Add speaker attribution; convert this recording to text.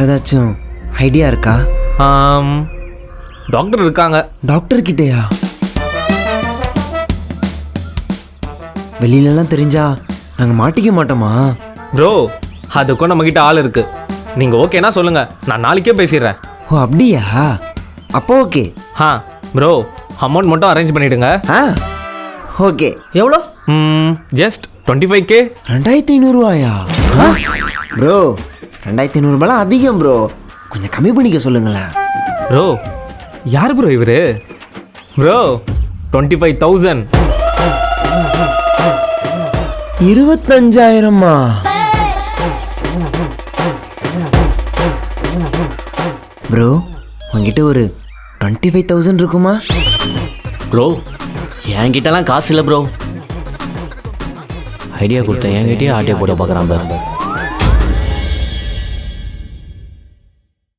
Speaker 1: ஏதாச்சும் ஐடியா இருக்கா?
Speaker 2: டாக்டர் இருக்காங்க.
Speaker 1: டாக்டர் கிட்டேயா? வெளியிலலாம் தெரிஞ்சா நாங்கள் மாட்டிக்க மாட்டோமா?
Speaker 2: ப்ரோ அதுக்கும் நம்மக்கிட்ட ஆள் இருக்கு. நீங்கள் ஓகேனா சொல்லுங்க, நான் நாளைக்கே பேசிடுறேன்.
Speaker 1: ஓ அப்படியா? அப்போ ஓகே.
Speaker 2: ப்ரோ அமௌண்ட் மட்டும் அரேஞ்ச் பண்ணிவிடுங்க.
Speaker 1: ஓகே.
Speaker 3: எவ்வளோ?
Speaker 2: Just 25K.
Speaker 1: 2500 ப்ரோ? 2500 அதிகம் ப்ரோ, கொஞ்சம் கம்மி பண்ணிக்க சொல்லுங்களேன்.
Speaker 2: ப்ரோ யார் ப்ரோ இவரு? ப்ரோ 25,000.
Speaker 1: 25,000? ப்ரோ உங்ககிட்ட ஒரு 25,000 இருக்குமா?
Speaker 3: ப்ரோ என்கிட்டலாம் காசு இல்லை ப்ரோ. ஐடியா கொடுத்தேன், என்கிட்டயே ஆட்டியா போட பார்க்குறான் பாரு.